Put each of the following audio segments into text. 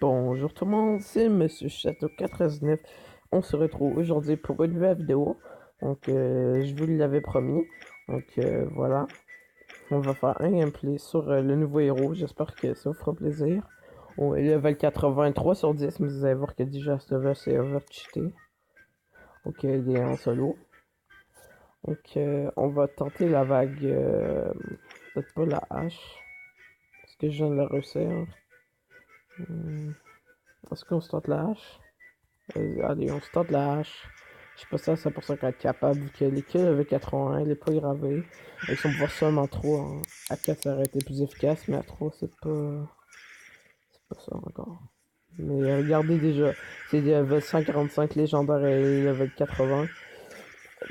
Bonjour tout le monde, c'est Monsieur Château 89. On se retrouve aujourd'hui pour une nouvelle vidéo. Donc, je vous l'avais promis. Donc, voilà. On va faire un gameplay sur le nouveau héros. J'espère que ça vous fera plaisir. On est level 83 sur 10, mais vous allez voir que déjà ce level c'est overcheaté. Donc, il est en solo. Donc, on va tenter la vague. Peut-être pas la hache. Parce que je viens de la réussir. Est-ce qu'on se tente la hache? Allez, on se tente la hache. Je suis pas sûr à 100% qu'elle est capable, vu que les kills avec 81, elle est pas gravée. Avec son pouvoir seulement 3, hein. À 4, ça aurait été plus efficace, mais à 3, c'est pas. C'est pas ça encore. Mais regardez déjà, c'est level 145 légendaire et level 80.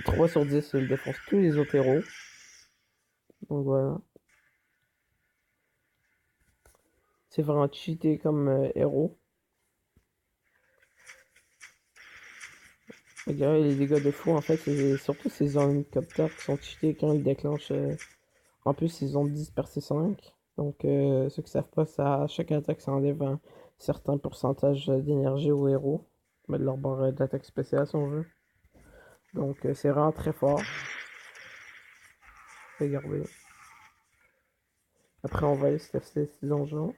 3 sur 10, il défonce tous les autres héros. Donc voilà. C'est vraiment cheaté comme héros. Regardez les dégâts de fou, en fait, c'est surtout ces hélicoptères qui sont cheatés quand ils déclenchent. En plus, ils ont 10 per C5. Donc, ceux qui savent pas, ça, à chaque attaque, ça enlève un certain pourcentage d'énergie au héros. Mais de leur barre d'attaque spéciale, si on veut. Donc, c'est vraiment très fort. Regardez. Après, on va aller se tester ces donjons.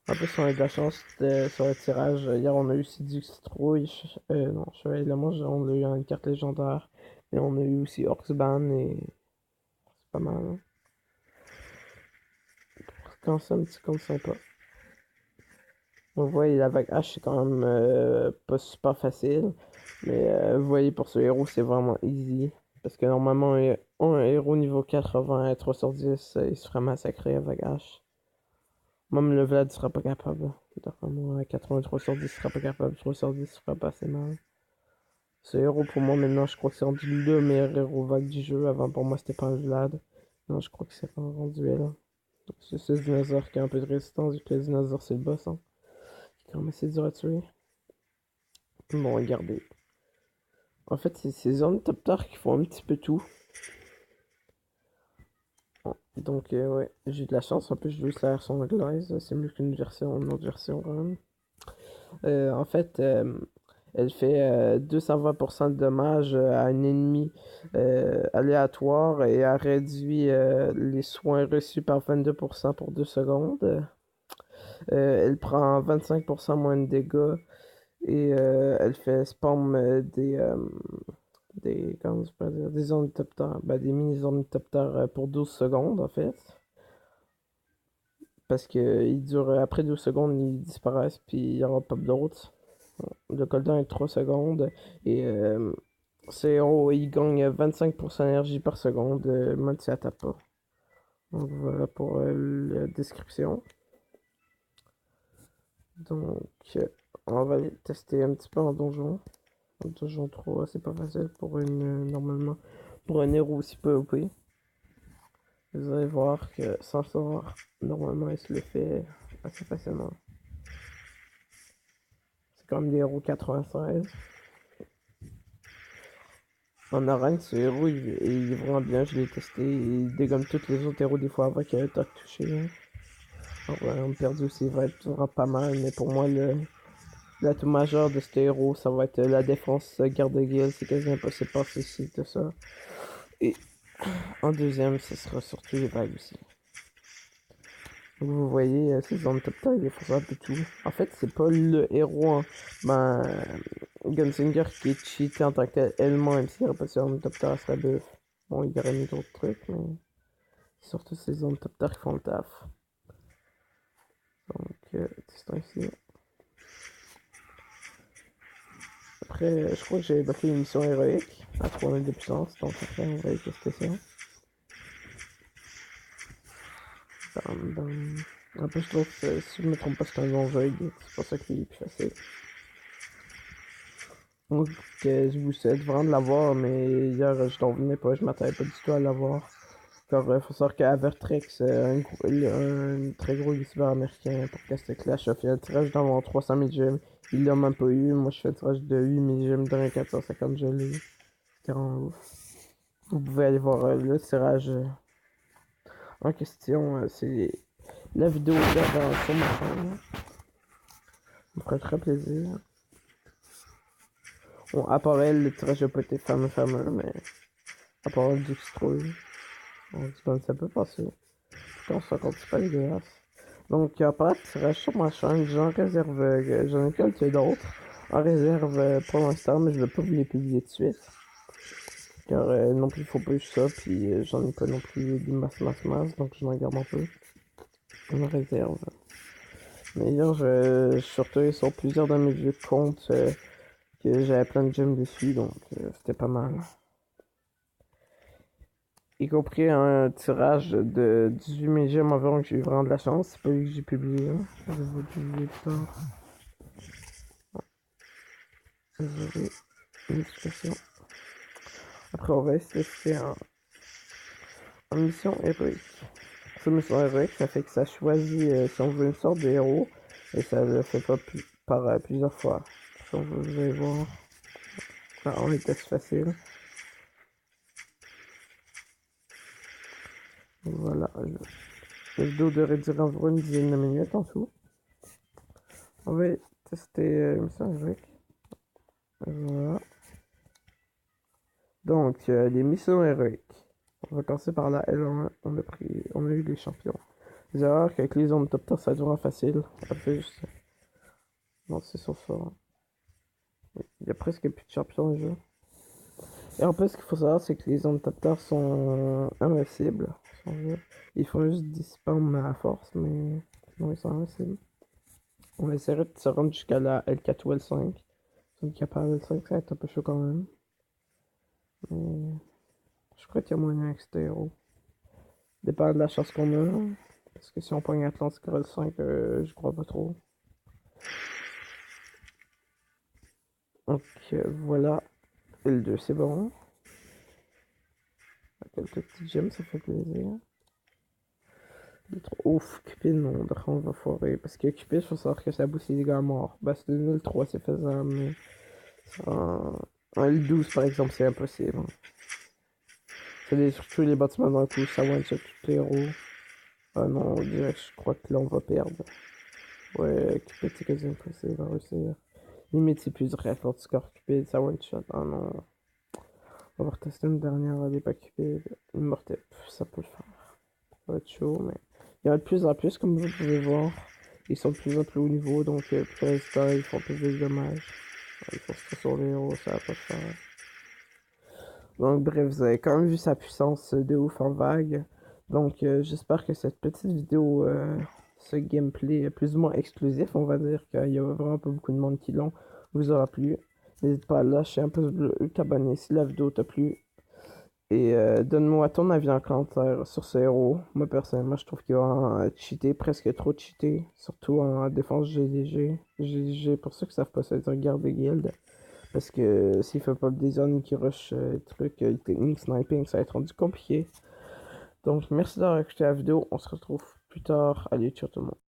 En plus, on a de la chance sur le tirage. Hier, on a eu Sidux Citrouille. Non, Chevalier de la Manche, on a eu une carte légendaire. Et on a eu aussi Orcsban et. C'est pas mal, hein. Quand c'est un petit compte sympa. On voit la vague H, c'est quand même pas super facile. Mais vous voyez, pour ce héros, c'est vraiment easy. Parce que normalement, un héros niveau 80 3 sur 10, il se ferait massacrer avec H. Même le Vlad sera pas capable. D'après moi, 83 sur 10 sera pas capable. 3 sur 10 sera pas assez mal. Ce héros, pour moi, maintenant, je crois que c'est rendu le meilleur héros vague du jeu. Avant, pour moi, c'était pas un Vlad. Non, je crois que c'est pas rendu là. C'est ce dinosaure qui a un peu de résistance, vu que le dinosaure, c'est le boss, hein. Quand même assez dur à tuer. Bon, regardez. En fait, c'est ces ornithoptères qui font un petit peu tout. Bon, donc, ouais, j'ai de la chance. En plus, je veux la version anglaise. C'est mieux qu'une version, une autre version, quand même. En fait, elle fait 220% de dommages à un ennemi aléatoire et a réduit les soins reçus par 22% pour 2 secondes. Elle prend 25% moins de dégâts et elle fait spam comment je peux dire, des ornithoptères, ben, des mini ornithoptères pour 12 secondes en fait. Parce que ils durent, après 12 secondes, ils disparaissent, puis il n'y aura pas d'autres. Le cooldown est de 3 secondes, et ce héros, il gagne 25% d'énergie par seconde, même si elle tape pas. Donc voilà pour la description. Donc, on va aller tester un petit peu en donjon. En donjon 3, c'est pas facile pour normalement, pour un héros aussi peu OP. Vous allez voir que sans savoir, normalement il se le fait assez facilement. C'est comme des héros 96. En arène, ce héros il est vraiment bien, je l'ai testé. Il dégomme tous les autres héros des fois avant qu'il ait le temps de toucher. Alors, on perdu aussi, il va être vraiment pas mal, mais pour moi, l'atout majeur de ce héros, ça va être la défense garde-guilde. C'est quasi impossible de passer ici de ça. Et en deuxième, ce sera surtout les vagues aussi. Vous voyez, ces zones top il faut un peu tout. En fait, c'est pas le héros, hein. Ben, Gunslinger qui est cheaté en tant que tel, elle-même, s'il n'y aurait pas sur zones top elle serait buff. Bon, il y aurait mis d'autres trucs, mais surtout ces zones top qui font le taf. Donc, c'est ici. Après, je crois que j'ai débloqué une mission héroïque à 3000 de puissance, donc après, on va aller tester ça. Bam, bam. En plus, je trouve que si je me trompe pas, c'est un non-void, c'est pour ça qu'il est plus facile. Donc, je vous souhaite vraiment de l'avoir, mais hier, je n'en venais pas, je m'attendais pas du tout à l'avoir. Car il faut savoir qu'Avertrex, un très gros youtubeur américain pour Caster Clash, a fait un tirage d'environ 300 000 gemmes. Il l'a même pas eu. Moi, je fais un tirage de 8 000 gemmes dans les 450 gelées. C'était vraiment ouf. Vous pouvez aller voir le tirage en question. C'est la vidéo d'avant sur ma chaîne. me ferait très plaisir. Bon, à part elle, le tirage n'a pas été fameux, mais à part elle, du citrouille. Donc, ça peut passer. Je pense encore que c'est pas dégueulasse. Donc, à part le tirage sur ma chaîne, j'en ai quelques d'autres en réserve pour l'instant, mais je vais pas vous les publier de suite. Car non plus, il faut pas juste ça, puis j'en ai pas non plus des masse, donc je m'en garde un peu. En réserve. Mais hier, je suis retourné sur plusieurs de mes vieux comptes que j'avais plein de gemmes dessus, donc c'était pas mal. Y compris un tirage de 18 000 gemmes environ que j'ai eu vraiment de la chance. C'est pas lui que j'ai publié. Hein. Je vais vous publier plus tard. Désolé. Notification. Après, on va essayer en mission héroïque. Sur mission héroïque, ça fait que ça choisit si on veut une sorte de héros. Et ça le fait pas par plusieurs fois. Si on veut, vous allez voir. Ah, on est test facile. Voilà. La vidéo devrait durer environ une dizaine de minutes en tout. On va tester mission héroïque. Voilà. Donc, les missions héroïques. On va commencer par la L1. On a eu les champions. Les erreurs qu'avec les zones top 10, ça dure en facile. On fait juste. Non, c'est sur ça. Il y a presque plus de champions déjà. Et en plus, ce qu'il faut savoir, c'est que les zones top 10 sont invincibles. Ils font juste 10 spams à force, mais non, ils sont invincibles. On va essayer de se rendre jusqu'à la L4 ou L5. Si on est capable de L5, ça va être un peu chaud quand même. Mais je crois qu'il y a moyen avec ce héros. Dépend de la chance qu'on a. Parce que si on pogne Atlantic L5, je crois pas trop. Donc voilà. L2, c'est bon. Quelques petites gemmes, ça fait plaisir. Ouf, Cupid, non, on va foirer. Parce que Cupid, il faut savoir que ça booste les dégâts morts. Bah, c'est le L3, c'est faisable, mais. Un L12, par exemple, c'est impossible. C'est surtout les bâtiments d'un coup, ça one-shot tous les héros. Ah non, on dirait que je crois que là, on va perdre. Ouais, Cupid, c'est quasi impossible à réussir. Limite, c'est plus direct quand tu score Cupid, ça one-shot. Ah non. On va retester une dernière débat Cupid. Immortel, ça peut le faire. Ça va être chaud, mais. Il y en a de plus en plus, comme vous pouvez voir. Ils sont de plus en plus haut niveau, donc plus résistants, ils font plus de dommages. Ils font ça sur les héros, ça va pas le faire. Donc bref, vous avez quand même vu sa puissance de ouf en vague. Donc j'espère que cette petite vidéo, ce gameplay plus ou moins exclusif, on va dire qu'il y a vraiment pas beaucoup de monde qui l'ont, vous aura plu. N'hésite pas à lâcher un pouce bleu, t'abonner si la vidéo t'a plu. Et donne-moi ton avis en commentaire sur ce héros. Moi personnellement, je trouve qu'il va cheater, presque trop cheaté, surtout en défense GDG. GDG, pour ceux qui savent pas, ça veut dire garde de guild. Parce que s'il fait pas des zones qui rush trucs, technique, sniping, ça va être rendu compliqué. Donc merci d'avoir écouté la vidéo. On se retrouve plus tard. Allez, ciao tout le monde.